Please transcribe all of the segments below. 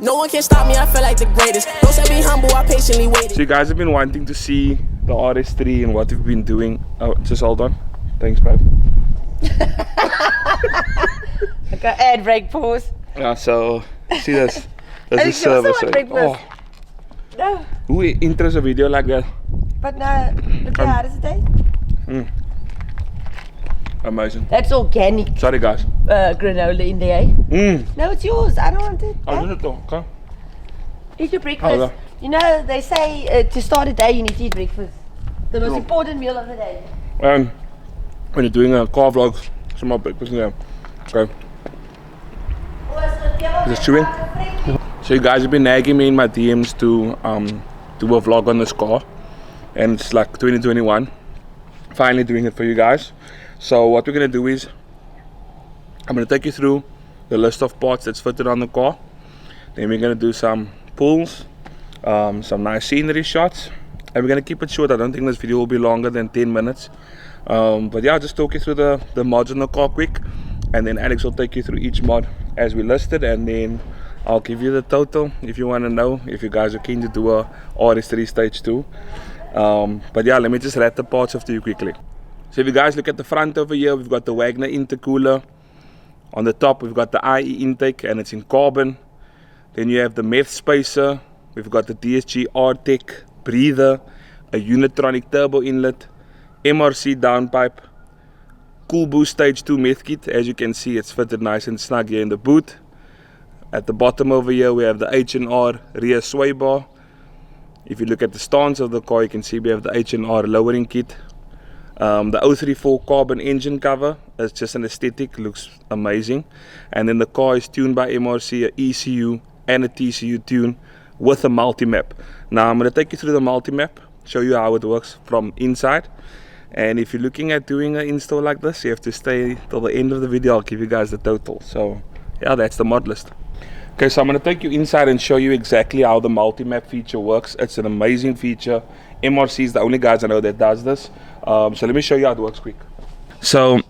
No one can stop me, I feel like the greatest. Don't say be humble, I patiently waited. So you guys have been wanting to see the RS3 and what we've been doing. Oh, just hold on. Thanks, babe. Okay, ad break, pause. Yeah, so see this. This is service. Oh, No, who intros a video like that? but no, look how hard is it, eh? Amazing. That's organic Sorry, guys. granola in there, eh? No, it's yours. I don't want it. Oh, is it though? Okay. Eat your breakfast. Oh, You know, they say to start a day, you need to eat breakfast. The most important meal of the day. When you're doing a car vlog, some more breakfast in there. Okay. Is it chewing? So you guys have been nagging me in my DMs to do a vlog on this car, and it's like 2021. Finally doing it for you guys. So what we're gonna do is I'm gonna take you through the list of parts that's fitted on the car. Then we're gonna do some pulls, some nice scenery shots, and we're gonna keep it short. I don't think this video will be longer than 10 minutes. But yeah, I'll just talk you through the mods on the car quick, and then Alex will take you through each mod as we listed, and then I'll give you the total if you want to know, if you guys are keen to do a Rs3 Stage 2. But yeah, let me just wrap the parts off to you quickly. So if you guys look at the front over here, we've got the Wagner intercooler. On the top we've got the IE intake, and it's in carbon. Then you have the meth spacer. We've got the DSG R-Tech breather, a Unitronic turbo inlet, MRC downpipe, Cool Boost Stage 2 meth kit. As you can see, it's fitted nice and snug here in the boot. At the bottom over here we have the H&R rear sway bar. If you look at the stance of the car, you can see we have the H&R lowering kit. The 034 carbon engine cover is just an aesthetic, looks amazing. And then the car is tuned by MRC, a ECU and a TCU tune with a multi-map. Now I'm going to take you through the multi-map, show you how it works from inside. And if you're looking at doing an install like this, you have to stay till the end of the video. I'll give you guys the total. So yeah, that's the mod list. Okay, so I'm going to take you inside and show you exactly how the multi-map feature works. It's an amazing feature. MRC is the only guys I know that does this. So let me show you how it works quick. So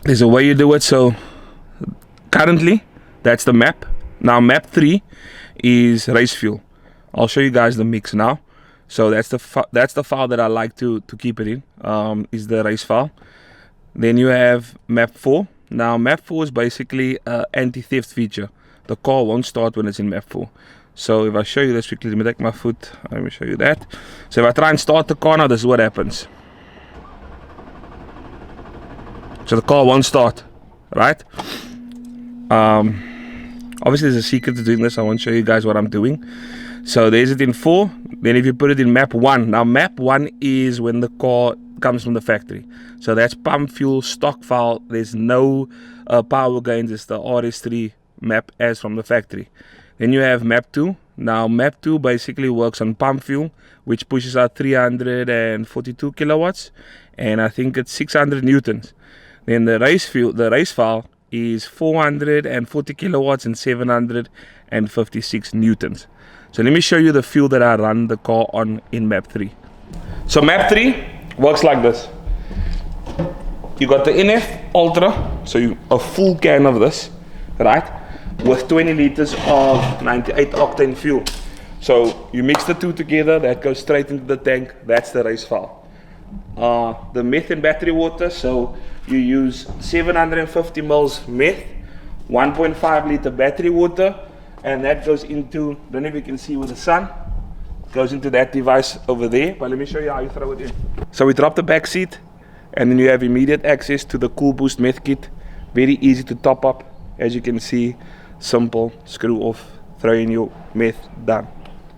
there's a way you do it. So currently that's the map. Now map 3 is race fuel. I'll show you guys the mix now. So that's the file that I like to keep it in, is the race file. Then you have map 4. Now map 4 is basically an anti-theft feature. The car won't start when it's in map 4. So if I show you this quickly, let me take my foot, let me show you that. So if I try and start the car now, this is what happens. So the car won't start, right? Obviously there's a secret to doing this. I won't show you guys what I'm doing. So there's it in 4. Then if you put it in map 1. Now map 1 is when the car comes from the factory. So that's pump fuel, stock file. There's no power gains. It's the RS3 map as from the factory. Then you have map 2. Now map 2 basically works on pump fuel, which pushes out 342 kilowatts, and I think it's 600 newtons. Then the race file is 440 kilowatts and 756 newtons. So let me show you the fuel that I run the car on in map 3. So map 3 works like this. You got the NF Ultra, so a full can of this, right, with 20 liters of 98 octane fuel. So you mix the two together, that goes straight into the tank. That's the race file. The meth and battery water, so you use 750 mils meth, 1.5 liter battery water, and that goes into, I don't know if you can see with the sun, goes into that device over there, but let me show you how you throw it in. So we drop the back seat, and then you have immediate access to the Cool Boost meth kit. Very easy to top up, as you can see. Simple, screw off, throw in your meth, done.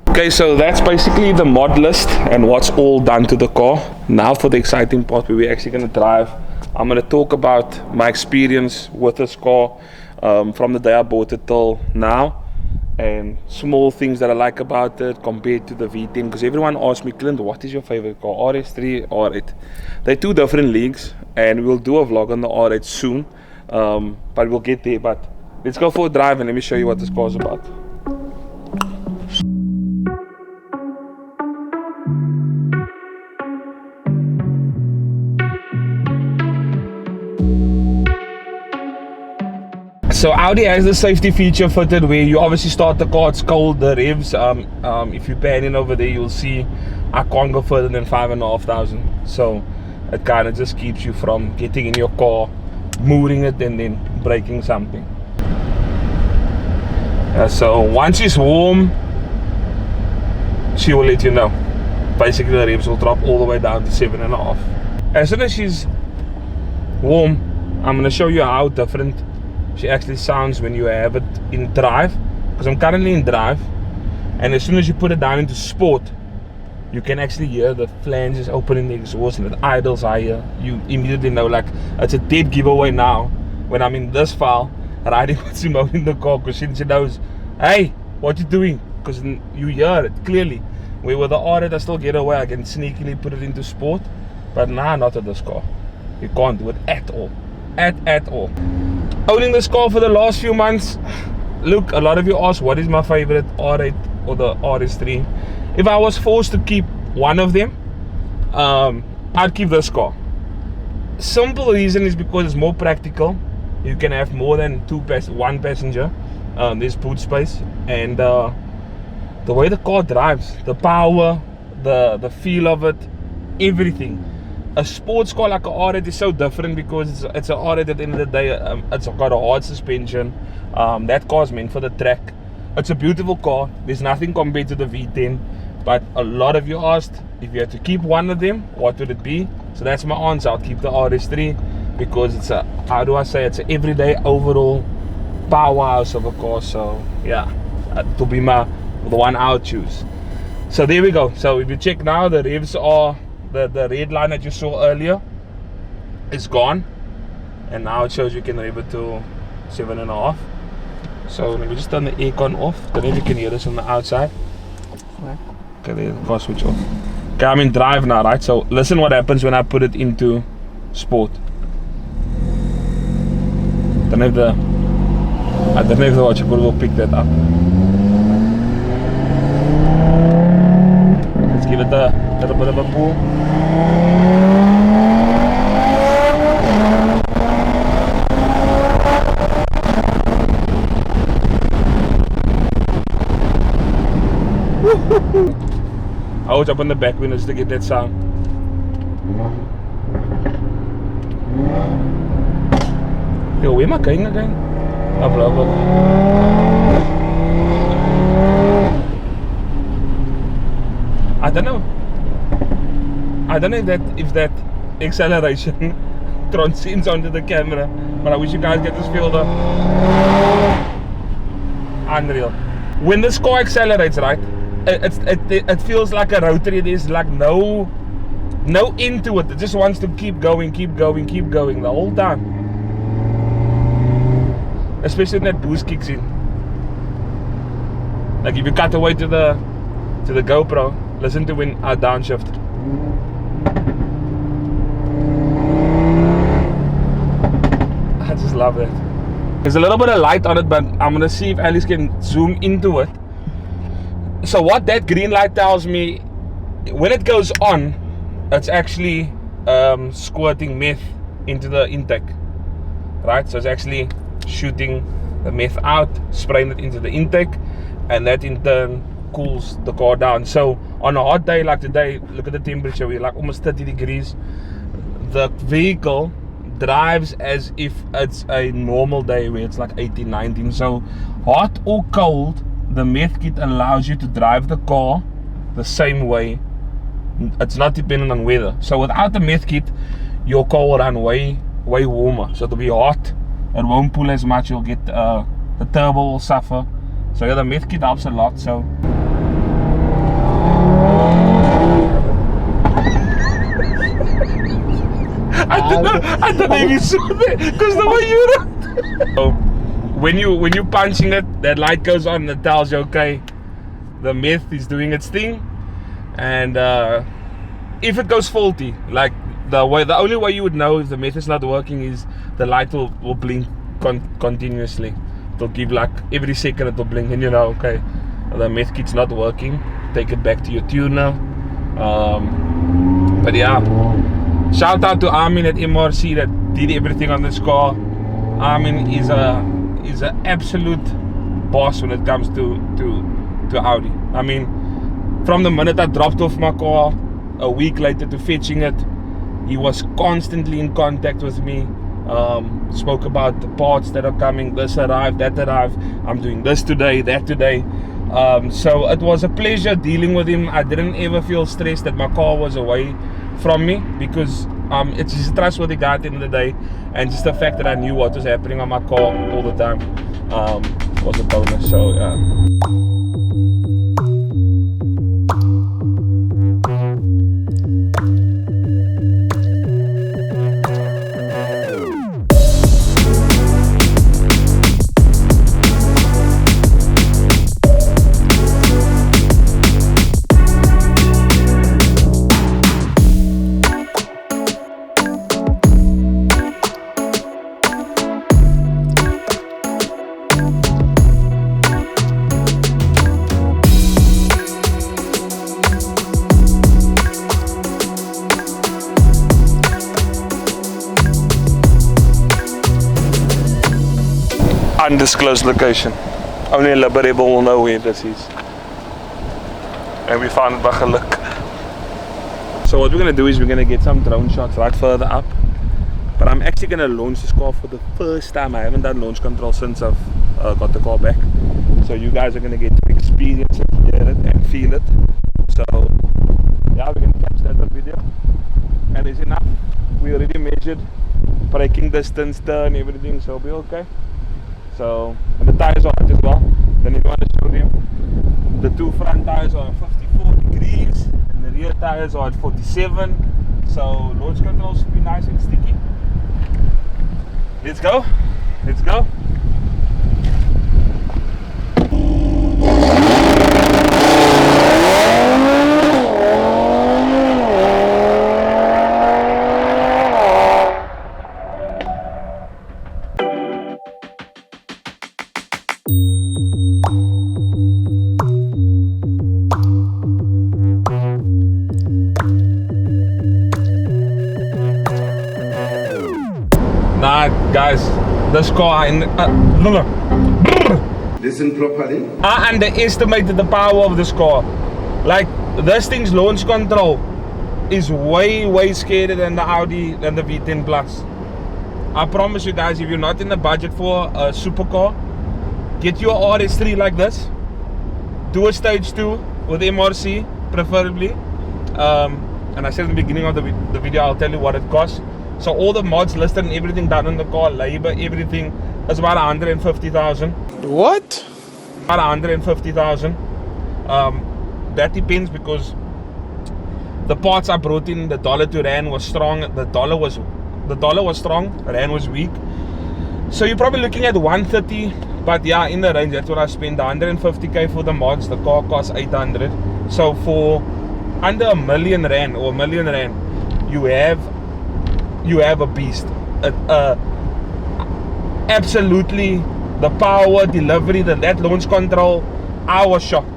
Okay, so that's basically the mod list and what's all done to the car. Now for the exciting part where we're actually going to drive. I'm going to talk about my experience with this car from the day I bought it till now, and small things that I like about it compared to the V10, because everyone asks me, Clint, what is your favorite car, RS3 or R8? They're two different leagues, and we'll do a vlog on the R8 soon, but we'll get there. But let's go for a drive and let me show you what this car is about. So Audi has the safety feature fitted where you obviously start the car, it's cold, the revs, if you pan in over there, you'll see I can't go further than 5,500. So it kind of just keeps you from getting in your car, moving it and then breaking something. So once it's warm, she will let you know. Basically the revs will drop all the way down to 7.5. As soon as she's warm, I'm going to show you how different she actually sounds when you have it in drive, because I'm currently in drive, and as soon as you put it down into sport, you can actually hear the flanges opening the exhaust and it idles higher. You immediately know, like, it's a dead giveaway now when I'm in this file riding with Simone in the car, because she knows, hey, what you doing? Because you hear it clearly. Where with the Audi I still get away, I can sneakily put it into sport, but nah, not with this car. You can't do it at all. At all. Owning this car for the last few months, look, a lot of you ask what is my favorite R8 or the RS3. If I was forced to keep one of them, I'd keep this car. Simple reason is because it's more practical. You can have more than one passenger. There's boot space, and the way the car drives, the power, the feel of it, everything. A sports car like a R8 is so different because it's an R8 at the end of the day. It's got a hard suspension. That car is meant for the track. It's a beautiful car. There's nothing compared to the V10. But a lot of you asked if you had to keep one of them, what would it be? So that's my answer. I'll keep the RS3 because it's a, how do I say, it's an everyday overall powerhouse of a car. So yeah, it'll be the one I would choose. So there we go. So if you check now, the revs are the red line that you saw earlier is gone, and now it shows you can rev it to 7.5. So let me just turn the aircon off. Don't know if you can hear this on the outside. Okay, there, the car switch off. Okay, I'm in drive now, right? So listen what happens when I put it into sport. I don't know if the watch will pick that up. Let's give it a little bit of a pull. I always up on the back windows to get that sound. Yo, where am I going again? Up. I don't know if that acceleration transcends onto the camera, but I wish you guys get this feel though. Unreal. When this car accelerates, right, it feels like a rotary. There's like no end to it. It just wants to keep going the whole time. Especially when that boost kicks in. Like if you cut away to the GoPro, listen to when I downshift. I just love that. There's a little bit of light on it, but I'm gonna see if Alice can zoom into it. So what that green light tells me, when it goes on, it's actually squirting meth into the intake, right? So it's actually shooting the meth out, spraying it into the intake, and that in turn cools the car down. So on a hot day like today, look at the temperature, we're like almost 30 degrees. The vehicle drives as if it's a normal day where it's like 18, 19. So hot or cold, the meth kit allows you to drive the car the same way. It's not dependent on weather. So without the meth kit, your car will run way warmer. So it'll be hot, it won't pull as much, you'll get the turbo will suffer. So yeah, the meth kit helps a lot. So I don't know if you saw that, because the way you run. So when you're punching it, that light goes on and it tells you, okay, the meth is doing its thing. And if it goes faulty, like the only way you would know if the meth is not working is the light will blink continuously. It'll give like every second it will blink, and you know, okay, the meth kit's not working. Take it back to your tuner. But yeah, shout out to Armin at MRC that did everything on this car. Armin is is an absolute boss when it comes to Audi. I mean, from the minute I dropped off my car, a week later to fetching it, he was constantly in contact with me. Spoke about the parts that are coming, this arrived, that arrived, I'm doing this today, that today. So it was a pleasure dealing with him. I didn't ever feel stressed that my car was away from me, because it's just a trustworthy guy at the end of the day, and just the fact that I knew what was happening on my car all the time was a bonus. So yeah. Undisclosed location. Only a Liberable will know where this is. And we found it by geluk. So what we're going to do is we're going to get some drone shots right further up. But I'm actually going to launch this car for the first time. I haven't done launch control since I've got the car back. So you guys are going to get to experience it, hear it and feel it. So yeah, we're going to catch that on video. And it's enough. We already measured braking distance, turn, everything, so we'll be okay. So, and the tires are hot as well. Then if you want to show them, the two front tires are 54 degrees and the rear tires are at 47. So launch control should be nice and sticky. Let's go. Let's go. Nah, guys, this car Listen properly. I underestimated the power of this car. Like, this thing's launch control is way scarier than the Audi, than the V10 Plus. I promise you guys, if you're not in the budget for a supercar, get your Rs3 like this. Do a stage 2 with MRC, preferably. And I said at the beginning of the video, I'll tell you what it costs. So all the mods listed and everything done in the car, labor, everything, is about 150,000. What? About 150,000. That depends, because the parts I brought in, the dollar to rand was strong. The dollar was strong, rand was weak. So you're probably looking at 130. But yeah, in the range, that's what I spent. 150k for the mods. The car costs 800. So for under R1 million or R1 million, you have a beast. Absolutely, the power, delivery, that launch control, I was shocked.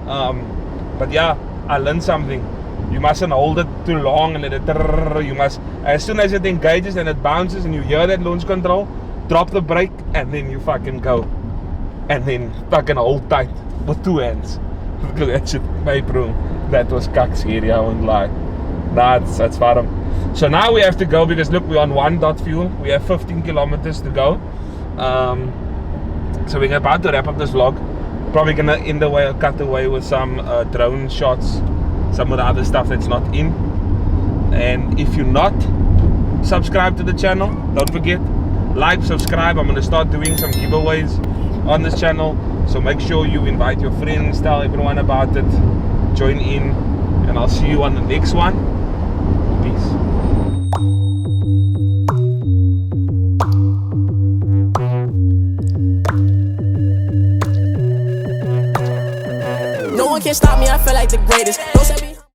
But yeah, I learned something. You mustn't hold it too long and let it. You must, as soon as it engages and it bounces and you hear that launch control, drop the brake and then you fucking go. And then fucking hold tight with two hands. Because that shit, my bro, that was cuck scary, I won't lie. That's far. So now we have to go, because look, we're on 1 dot fuel. We have 15 kilometers to go. So we're about to wrap up this vlog. Probably gonna end the way, cut away with some drone shots, some of the other stuff that's not in. And if you're not subscribed to the channel, don't forget, like, subscribe. I'm gonna start doing some giveaways on this channel, so make sure you invite your friends, tell everyone about it, join in, and I'll see you on the next one. Peace. No one can stop me, I feel like the greatest. Don't say me